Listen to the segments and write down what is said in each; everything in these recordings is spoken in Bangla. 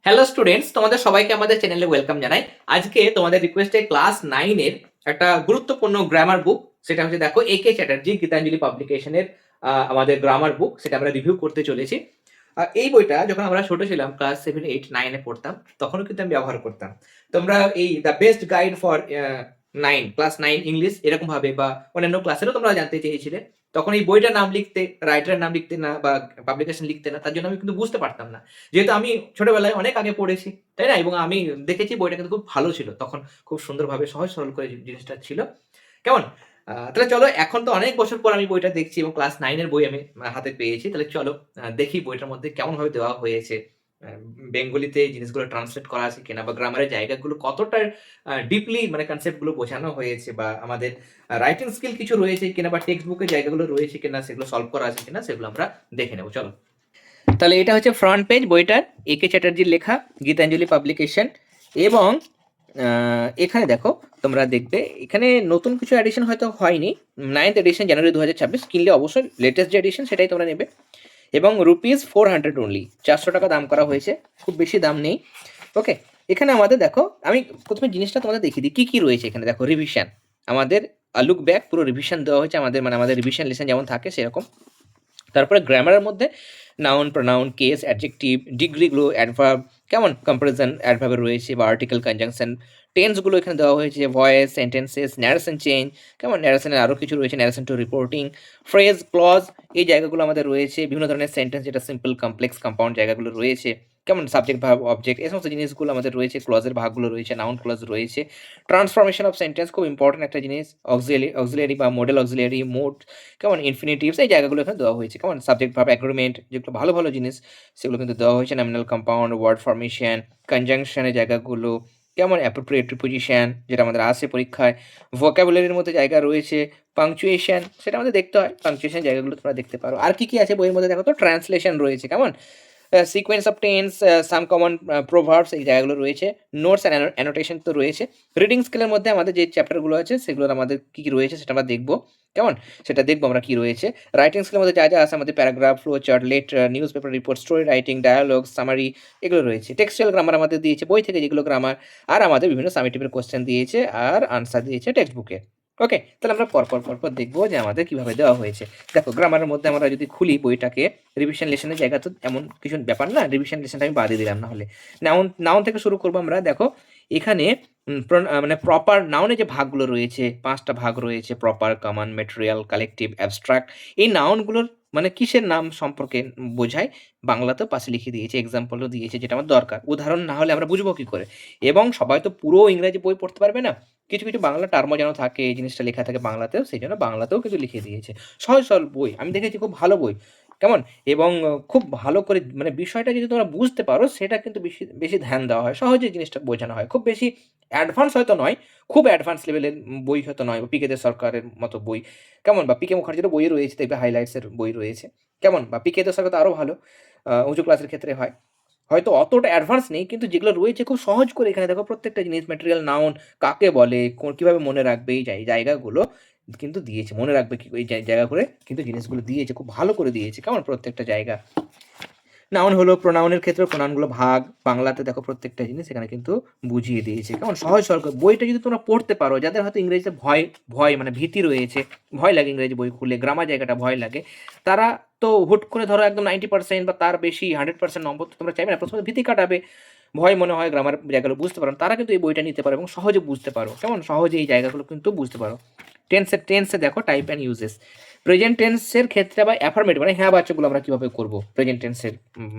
হ্যালো স্টুডেন্টস, তোমাদের সবাইকে আমাদের চ্যানেলে ওয়েলকাম জানাই। আজকে তোমাদের রিকোয়েস্টে ক্লাস 9 এর একটা গুরুত্বপূর্ণ গ্রামার বুক, সেটা হচ্ছে দেখো একে চ্যাটার্জি গীতাঞ্জলি পাবলিকেশনের আমাদের গ্রামার বুক, সেটা আমরা রিভিউ করতে চলেছি। এই বইটা যখন আমরা ছোট ছিলাম, ক্লাস 7, 8, 9 এ পড়তাম, তখনও কিন্তু আমি ব্যবহার করতাম। তোমরা এই the best guide for 9 class 9 English এরকম ভাবে বা অন্যান্য ক্লাসেরও তোমরা জানতে চেয়েছিলে, তখন এই বইটার নাম লিখতে, রাইটারের নাম লিখতে না বা পাবলিকেশন লিখতে না, তার জন্য আমি কিন্তু বুঝতে পারতাম না, যেহেতু আমি ছোটবেলায় অনেক আগে পড়েছি, তাই না? এবং আমি দেখেছি বইটা কিন্তু খুব ভালো ছিল, তখন খুব সুন্দরভাবে সহজ সরল করে জিনিসটা ছিল। কেমন? তাহলে চলো, এখন তো অনেক বছর পর আমি বইটা দেখছি এবং ক্লাস 9 এর বই আমি হাতে পেয়েছি। তাহলে চলো দেখি বইটার মধ্যে কেমন ভাবে দেওয়া হয়েছে। বেঙ্গলিতে জিনিসগুলো ট্রান্সলেট করা আছে কিনা, বা গ্রামারের জায়গাগুলো কতটা ডিপলি মানে কনসেপ্ট গুলো বোঝানো হয়েছে, বা আমাদের রাইটিং স্কিল কিছু রয়েছে কিনা, বা টেক্সট বুকের জায়গাগুলো রয়েছে কিনা, সেগুলো সলভ করা আছে কিনা, সেগুলো আমরা দেখে নেবো। চলো, তাহলে এটা হচ্ছে ফ্রন্ট পেজ বইটার, একে চ্যাটার্জির লেখা, গীতাঞ্জলি পাবলিকেশন। এবং এখানে দেখো, তোমরা দেখবে এখানে নতুন কিছু এডিশন হয়তো হয়নি। 9th এডিশন, জানুয়ারি 2026, কিনলে অবশ্যই লেটেস্ট যে এডিশন সেটাই তোমরা নেবে। এবং ₹400 অনলি, 400 টাকা দাম করা হয়েছে, খুব বেশি দাম নেই। ওকে, এখানে আমাদের দেখো, আমি প্রথমে জিনিসটা তোমাদের দেখিয়ে দিই কি কি রয়েছে এখানে। দেখো, রিভিশন, আমাদের লুক ব্যাক, পুরো রিভিশন দেওয়া হয়েছে আমাদের, মানে আমাদের রিভিশন লেসন যেমন থাকে সেরকম। তারপরে গ্রামারের মধ্যে নাউন, প্রোনাউন, কেস, অ্যাডজেক্টিভ, ডিগ্রিগুলো, অ্যাডভার্ব, কেমন কম্পারিজন অ্যাডভার্বে রয়েছে, বা আর্টিকেল, কনজাংশন, টেন্সগুলো এখানে দেওয়া হয়েছে, ভয়েস, সেন্টেন্সেস, ন্যারেশন চেঞ্জ, কেমন ন্যারেশনের আরও কিছু রয়েছে, narration to reporting, phrase, clause, এই জায়গাগুলো আমাদের রয়েছে। বিভিন্ন ধরনের সেন্টেন্স, যেটা সিম্পল, কমপ্লেক্স, কম্পাউন্ড জায়গাগুলো রয়েছে, কেমন সাবজেক্ট, ভার্ব, অবজেক্ট, এই সমস্ত জিনিসগুলো আমাদের রয়েছে। ক্লজের ভাগগুলো রয়েছে, নাউন ক্লজ রয়েছে। ট্রান্সফরমেশন অফ সেন্টেন্স, খুব ইম্পর্টেন্ট একটা জিনিস। অক্সিলিয়ারি বা মডেল অক্সিলিয়ারি, মোড, কেমন ইনফিনিটিভস, এই জায়গাগুলো এখানে দেওয়া হয়েছে। কেমন সাবজেক্ট, ভার্ব, অ্যাগ্রিমেন্ট, যেগুলো ভালো ভালো জিনিস, সেগুলো কিন্তু দেওয়া হয়েছে। নমিনাল, কম্পাউন্ড, ওয়ার্ড ফরমেশন, কনজাংশনের জায়গাগুলো, কেমন অ্যাপ্রোপ্রিয়েট প্রিপোজিশন, যেটা আমাদের আসে পরীক্ষায়। ভোকাবুলারির মধ্যে জায়গা রয়েছে। পাংচুয়েশন, সেটা আমাদের দেখতে হয়, পাংচুয়েশন জায়গাগুলো তোমরা দেখতে পারো। আর কি কি আছে বইয়ের মধ্যে দেখো তো, ট্রান্সলেশন রয়েছে, কেমন sequence of tense, some common proverbs, এই জায়গাগুলো রয়েছে। নোটস অ্যান্ড অ্যানোটেশন তো রয়েছে। রিডিং স্কিলের মধ্যে আমাদের যে চ্যাপ্টারগুলো আছে সেগুলোর আমাদের কী কী রয়েছে সেটা আমরা দেখবো, কেমন সেটা দেখবো আমরা কী রয়েছে। রাইটিং স্কিলের মধ্যে যা যা আছে আমাদের paragraph, flow chart, letter, newspaper report, story writing, dialogue, summary, এগুলো রয়েছে। টেক্সচুয়াল গ্রামার আমাদের দিয়েছে বই থেকে, যেগুলো গ্রামার, আর আমাদের বিভিন্ন সামেটিভের কোশ্চেন দিয়েছে, আর আনসার দিয়েছে টেক্সট বুকে। ওকে, তাহলে আমরা পরপর দেখবো যে আমাদের কীভাবে দেওয়া হয়েছে। দেখো, গ্রামারের মধ্যে আমরা যদি খুলি বইটাকে, রিভিশন লেসনের জায়গা তো এমন কিছু ব্যাপার না, রিভিশন লেসনটা আমি বাদই দিলাম। না হলে নাউন, নাউন থেকে শুরু করবো আমরা। দেখো, এখানে মানে প্রপার নাউনের যে ভাগগুলো রয়েছে, 5টা ভাগ রয়েছে: proper, common, material, collective, abstract. এই নাউনগুলোর মানে কিসের নাম সম্পর্কে বোঝায়, বাংলাতেও পাশে লিখে দিয়েছে, এক্সাম্পলও দিয়েছে, যেটা আমার দরকার। উদাহরণ না হলে আমরা বুঝবো কি করে? এবং সবাই তো পুরো ইংরেজি বই পড়তে পারবে না, কিছু কিছু বাংলা টার্মও যেন থাকে, এই জিনিসটা লেখা থাকে বাংলাতেও, সেই জন্য বাংলাতেও কিন্তু লিখে দিয়েছে। সহজ সরল বই, আমি দেখেছি খুব ভালো বই, কেমন। এবং খুব ভালো করে মানে বিষয়টা যদি তোমরা বুঝতে পারো, সেটা কিন্তু বেশি বেশি ধ্যান দেওয়া হয়, সহজে জিনিসটা বোঝানো হয়। খুব বেশি অ্যাডভান্স হয়তো নয়, খুব অ্যাডভান্স লেভেলের বই হয়তো নয়, বা পিকে দে সরকারের মতো বই, কেমন, বা পিকে মুখার্জিরও বই রয়েছে, দেখবে হাইলাইটসের বই রয়েছে, কেমন, বা পিকে দে সরকার তো আরও ভালো, উঁচু ক্লাসের ক্ষেত্রে হয়। হয়তো অতটা অ্যাডভান্স নেই, কিন্তু যেগুলো রয়েছে খুব সহজ করে এখানে দেখো, প্রত্যেকটা জিনিস, ম্যাটেরিয়াল, নাউন কাকে বলে, কিভাবে মনে রাখবে, এই জায়গাগুলো কিন্তু দিয়েছে। মনে রাখবে কি এই জায়গা করে কিন্তু জিনিসগুলো দিয়েছে, খুব ভালো করে দিয়েছে, কেমন প্রত্যেকটা জায়গা। নাউন হলো, প্রোনাউনের ক্ষেত্রে প্রোনাউনগুলো ভাগ, বাংলাতে দেখো প্রত্যেকটা জিনিস এখানে কিন্তু বুঝিয়ে দিয়েছে, কেমন সহজ সরল করে। বইটা যদি তোমরা পড়তে পারো, যাদের হয়তো ইংরেজিতে ভয় ভয় মানে ভীতি রয়েছে, ভয় লাগে ইংরেজি বই খুলে, গ্রামার জায়গাটা ভয় লাগে, তারা তো হুট করে ধরো একদম 90% বা তার বেশি 100% নম্বর তো তোমরা চাইবে না, প্রথমে ভীতি কাটাবে, ভয় মনে হয় গ্রামার জায়গাগুলো বুঝতে পারো, তারা কিন্তু এই বইটা নিতে পারো এবং সহজে বুঝতে পারো, কেমন সহজে এই জায়গাগুলো কিন্তু বুঝতে পারো। টেন্সে দেখো, টাইপ অ্যান্ড ইউজেস। প্রেজেন্ট টেন্সের ক্ষেত্রে আবার অ্যাফার্মেটিভ মানে হ্যাঁ বাচ্চাগুলো আমরা কীভাবে করবো, প্রেজেন্ট টেন্সের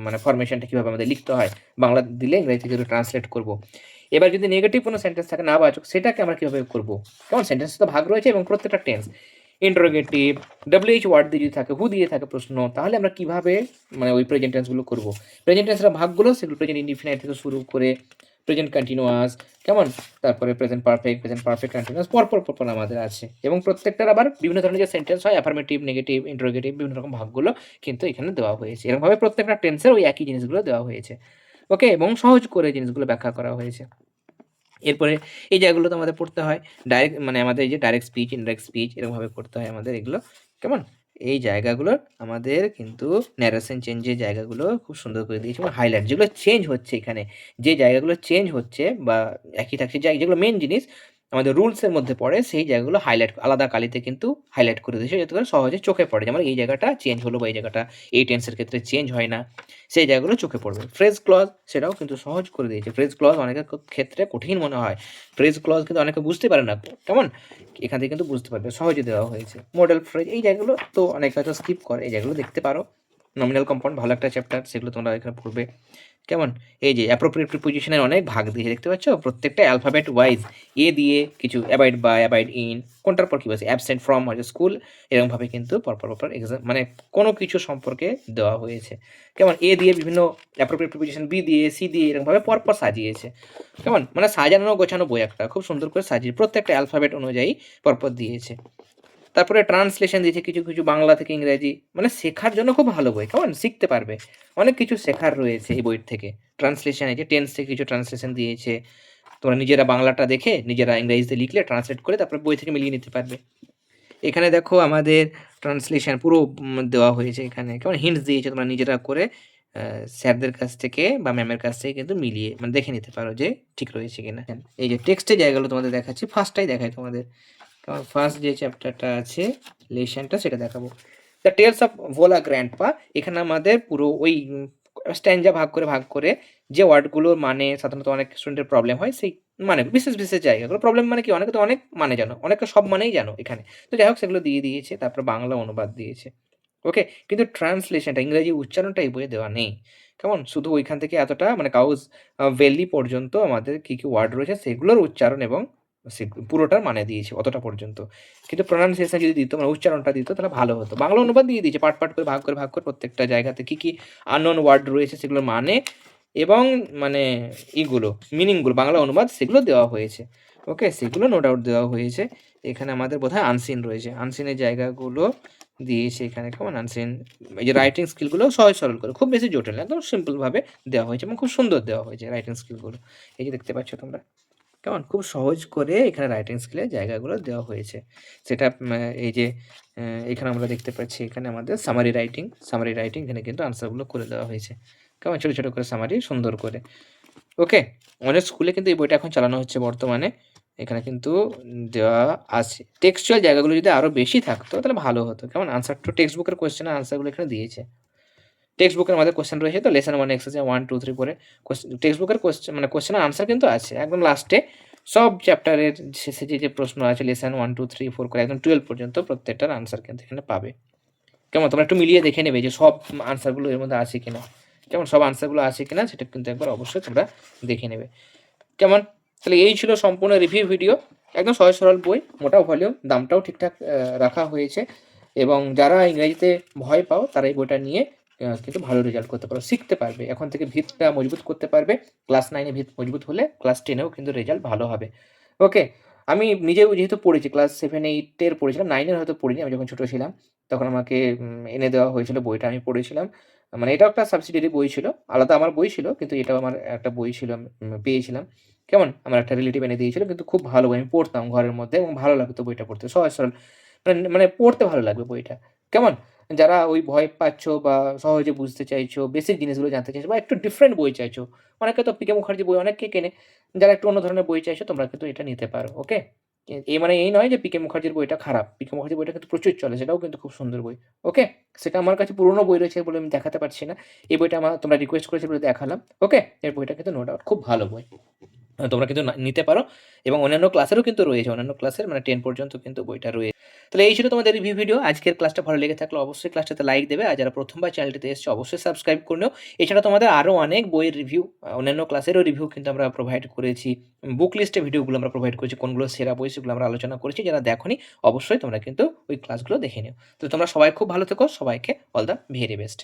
মানে ফরমেশনটা কীভাবে আমাদের লিখতে হয়, বাংলা দিলে ইংরেজি থেকে ট্রান্সলেট করবো। এবার যদি নেগেটিভ কোনো সেন্টেন্স থাকে, না বাচক, সেটাকে আমরা কীভাবে করবো, কেমন সেন্টেন্স তো ভাগ রয়েছে এবং প্রত্যেকটা টেন্স। ইন্টারোগেটিভ, WH ওয়ার্ড দিয়ে যদি থাকে, হু দিয়ে থাকে প্রশ্ন, তাহলে আমরা কীভাবে মানে ওই প্রেজেন্ট টেন্সগুলো করবো। প্রেজেন্ট টেন্সের ভাগগুলো সেগুলো প্রেজেন্ট ইনডিফিনাইট থেকে শুরু করে প্রেজেন্ট কন্টিনিউয়াস, কেমন, তারপরে প্রেজেন্ট পারফেক্ট কন্টিনিউয়াস, পরপর আমাদের আছে। এবং প্রত্যেকটার আবার বিভিন্ন ধরনের যে সেন্টেন্স হয়, অ্যাফার্মেটিভ, নেগেটিভ, ইন্টারোগেটিভ, বিভিন্ন রকম ভাগগুলো কিন্তু এখানে দেওয়া হয়েছে। এরকমভাবে প্রত্যেকটা টেন্সের ওই একই জিনিসগুলো দেওয়া হয়েছে। ওকে, এবং সহজ করে জিনিসগুলো ব্যাখ্যা করা হয়েছে। এরপরে এই জায়গাগুলো তো আমাদের পড়তে হয়, ডাইরেক্ট মানে আমাদের এই যে ডাইরেক্ট স্পিচ, ইনডাইরেক্ট স্পিচ, এরকমভাবে করতে হয় আমাদের এগুলো, কেমন। এই জায়গাগুলোর আমাদের কিন্তু ন্যারেশন চেঞ্জের জায়গাগুলো খুব সুন্দর করে দিয়েছে এবং হাইলাইট যেগুলো চেঞ্জ হচ্ছে এখানে, যে জায়গাগুলো চেঞ্জ হচ্ছে বা একই থাকছে, যেগুলো মেন জিনিস আমাদের রুলসের মধ্যে পড়ে, সেই জায়গাগুলো হাইলাইট আলাদা কালিতে কিন্তু হাইলাইট করে দিয়েছে, যাতে করে সহজে চোখে পড়ে। যেমন এই জায়গাটা চেঞ্জ হলো বা এই জায়গাটা এই টেন্সের ক্ষেত্রে চেঞ্জ হয় না, সেই জায়গাগুলো চোখে পড়বে। ফ্রেজ ক্লজ সেটাও কিন্তু সহজ করে দিয়েছে। ফ্রেজ ক্লজ অনেকের ক্ষেত্রে কঠিন মনে হয়, ফ্রেজ ক্লজ কিন্তু অনেকে বুঝতে পারে না, কেমন এখান থেকে কিন্তু বুঝতে পারবে, সহজে দেওয়া হয়েছে। মডেল ফ্রেজ এই জায়গাগুলো তো অনেকে হয়তো স্কিপ করে, এই জায়গাগুলো দেখতে পারো। নমিনাল কম্পাউন্ড ভালো একটা চ্যাপ্টার, সেগুলো তোমরা এখানে পড়বে। কেমন এই যে অ্যাপ্রোপ্রিয়েট প্রিপোজিশনের অনেক ভাগ দিয়েছে, দেখতে পাচ্ছ প্রত্যেকটা অ্যালফাবেট ওয়াইজ এ দিয়ে কিছু অ্যাবাইড বাই, অ্যাবাইড ইন, কোনটার পর কী বলছে, অ্যাবসেন্ট ফ্রম হচ্ছে স্কুল, এরকমভাবে কিন্তু পরপর এক্সাম মানে কোনো কিছু সম্পর্কে দেওয়া হয়েছে। কেমন এ দিয়ে বিভিন্ন অ্যাপ্রোপ্রিয়েট প্রিপোজিশন, বি দিয়ে, সি দিয়ে, এরকমভাবে পরপর সাজিয়েছে। কেমন মানে সাজানো গোছানো বই একটা, খুব সুন্দর করে সাজিয়ে প্রত্যেকটা অ্যালফাবেট অনুযায়ী পরপর দিয়েছে। তারপরে ট্রান্সলেশন দিয়েছে কিছু কিছু বাংলা থেকে ইংরেজি, মানে শেখার জন্য খুব ভালো বই, কেমন শিখতে পারবে, অনেক কিছু শেখার রয়েছে এই বইয়ের থেকে। ট্রান্সলেশন আছে, টেন্স থেকে কিছু ট্রান্সলেশন দিয়েছে, তোমরা নিজেরা বাংলাটা দেখে নিজেরা ইংরেজিতে লিখলে ট্রান্সলেট করে তারপরে বই থেকে মিলিয়ে নিতে পারবে। এখানে দেখো আমাদের ট্রান্সলেশন পুরো দেওয়া হয়েছে, এখানে কেমন হিন্টস দিয়েছে, তোমরা নিজেরা করে স্যারদের কাছ থেকে বা ম্যামের কাছ থেকে কিন্তু মিলিয়ে মানে দেখে নিতে পারো যে ঠিক রয়েছে কিনা। এই যে টেক্সটের জায়গাগুলো তোমাদের দেখাচ্ছি, ফার্স্টটাই দেখাই তোমাদের, কারণ ফার্স্ট যে চ্যাপ্টারটা আছে লেসনটা সেটা দেখাবো। The tales of Bhola grandpa, এখানে আমাদের পুরো ওই স্ট্যান্ডা ভাগ করে যে ওয়ার্ডগুলোর মানে সাধারণত অনেক স্টুডেন্টের প্রবলেম হয়, সেই মানে বিশেষ জায়গাগুলো প্রবলেম মানে কি, অনেকে তো অনেক মানে জানো, অনেকে সব মানেই জানো এখানে, তো যাই হোক সেগুলো দিয়ে দিয়েছে, তারপর বাংলা অনুবাদ দিয়েছে। ওকে, কিন্তু ট্রান্সলেশনটা ইংরেজি উচ্চারণটা এই বইয়ে দেওয়া নেই, কেমন শুধু ওইখান থেকে এতটা মানে কাউজ ভ্যালি পর্যন্ত আমাদের কী কী ওয়ার্ড রয়েছে সেগুলোর উচ্চারণ এবং পুরোটার মানে দিয়েছে অতটা পর্যন্ত। কিন্তু প্রোনাউন্সিয়েশন যদি দিত মানে উচ্চারণটা দিত তাহলে ভালো হতো। বাংলা অনুবাদ দিয়ে দিয়েছে পার্ট করে ভাগ করে প্রত্যেকটা জায়গাতে কী কী আননোন ওয়ার্ড রয়েছে সেগুলোর মানে এবং মানে ইগুলো মিনিংগুলো বাংলা অনুবাদ সেগুলো দেওয়া হয়েছে। ওকে, সেগুলো নো ডাউট দেওয়া হয়েছে। এখানে আমাদের বোধহয় আনসিন রয়েছে, আনসিনের জায়গাগুলো দিয়েছে এখানে, কেমন আনসিন এই যে রাইটিং স্কিলগুলো সহজ সরল করে, খুব বেশি জটিল না, একদম সিম্পলভাবে দেওয়া হয়েছে এবং খুব সুন্দর দেওয়া হয়েছে রাইটিং স্কিলগুলো। এই যে দেখতে পাচ্ছ তোমরা, কেমন খুব সহজ করে এখানে রাইটিং স্কিলের জায়গাগুলো দেওয়া হয়েছে। সেটা এই যে এখানে আমরা দেখতে পাচ্ছি, এখানে আমাদের সামারি রাইটিং এখানে কিন্তু আনসারগুলো করে দেওয়া হয়েছে, কেমন ছোটো ছোটো করে সামারি সুন্দর করে। ওকে, অনেক স্কুলে কিন্তু এই বইটা এখন চালানো হচ্ছে বর্তমানে, এখানে কিন্তু দেওয়া আছে। টেক্সচুয়াল জায়গাগুলো যদি আরও বেশি থাকতো তাহলে ভালো হতো, কেমন আনসার টু টেক্সট বুকের কোয়েশ্চেনের আনসারগুলো এখানে দিয়েছে। টেক্সট বুকের আমাদের কোয়েশ্চেন রয়েছে তো, লেসন 1 এক্সারসাইজ 1 2 3 করে টেক্সট বুকের কোয়েশ্চেন মানে কোয়েশ্চেনের আনসার কিন্তু আছে একদম লাস্টে, সব চ্যাপ্টারের শেষে যে প্রশ্ন আছে লেসন 1 2 3 4 করে একদম 12 পর্যন্ত প্রত্যেকটার আনসার কিন্তু এখানে পাবে। কেমন তোমরা একটু মিলিয়ে দেখে নেবে যে সব আনসারগুলো এর মধ্যে আছে কিনা, কেমন সব আনসারগুলো আছে কিনা সেটা কিন্তু একবার অবশ্যই তোমরা দেখে নেবে। কেমন, তাহলে এই ছিল সম্পূর্ণ রিভিউ ভিডিও, একদম সহজ সরল বই, মোটা ভলিউম, দামটাও ঠিকঠাক রাখা হয়েছে, এবং যারা ইংরেজিতে ভয় পাও তারা এই বইটা নিয়ে কিন্তু ভালো রেজাল্ট করতে পারো, শিখতে পারবে, এখন থেকে ভিতটা মজবুত করতে পারবে। ক্লাস 9 ভিত মজবুত হলে ক্লাস 10-এও কিন্তু রেজাল্ট ভালো হবে। ওকে, আমি নিজেও যেহেতু পড়েছি ক্লাস 7 8-এর পড়েছিলাম, 9-এর হয়তো পড়িনি, আমি যখন ছোটো ছিলাম তখন আমাকে এনে দেওয়া হয়েছিল বইটা, আমি পড়েছিলাম। মানে এটাও একটা সাবসিডিয়ারি বই ছিল, আলাদা আমার বই ছিল কিন্তু এটাও আমার একটা বই ছিল, পেয়েছিলাম। কেমন আমার একটা রিলেটিভ এনে দিয়েছিল, কিন্তু খুব ভালো বই, আমি পড়তাম ঘরের মধ্যে এবং ভালো লাগতো বইটা পড়তে, সহজ সরল, মানে পড়তে ভালো লাগবে বইটা। কেমন, যারা ওই ভয় পাচ্ছ বা সহজে বুঝতে চাইছো, বেসিক জিনিসগুলো জানতে চাইছো বা একটু ডিফারেন্ট বই চাইছো, অনেকে তো পিকে মুখার্জি বই অনেকে কেনে, যারা একটু অন্য ধরনের বই চাইছো তোমরা কিন্তু এটা নিতে পারো। ওকে, মানে এই নয় যে পিকে মুখার্জির বইটা খারাপ, পিকে মুখার্জির বইটা কিন্তু প্রচুর চলে, সেটাও কিন্তু খুব সুন্দর বই। ওকে, সেটা আমার কাছে পুরোনো বই রয়েছে বলে আমি দেখাতে পারছি না, এই বইটা তোমরা রিকোয়েস্ট করেছো বলে দেখালাম। ওকে, এই বইটা কিন্তু নো ডাউট খুব ভালো বই, তোমরা কিন্তু নিতে পারো, এবং অন্যান্য ক্লাসেরও কিন্তু রয়েছে, অন্যান্য ক্লাসের মানে 10 পর্যন্ত কিন্তু বইটা রয়েছে। তাহলে এই ছিল তোমাদের রিভিউ ভিডিও। আজকের ক্লাসটা ভালো লেগে থাকলে অবশ্যই ক্লাসটাতে লাইক দেবে, আর যারা প্রথমবার চ্যানেলটিতে এসেছে অবশ্যই সাবস্ক্রাইব করে নিও। এছাড়া তোমাদের আরও অনেক বইয়ের রিভিউ, অন্যান্য ক্লাসেরও রিভিউ কিন্তু আমরা প্রোভাইড করেছি, বুক লিস্টে ভিডিওগুলো আমরা প্রোভাইড করেছি, কোনগুলো সেরা বই সেগুলো আমরা আলোচনা করেছি, যারা দেখোনি অবশ্যই তোমরা কিন্তু ওই ক্লাসগুলো দেখে নিও। তো তোমরা সবাই খুব ভালো থেকো, সবাইকে অল দ্য ভেরি বেস্ট।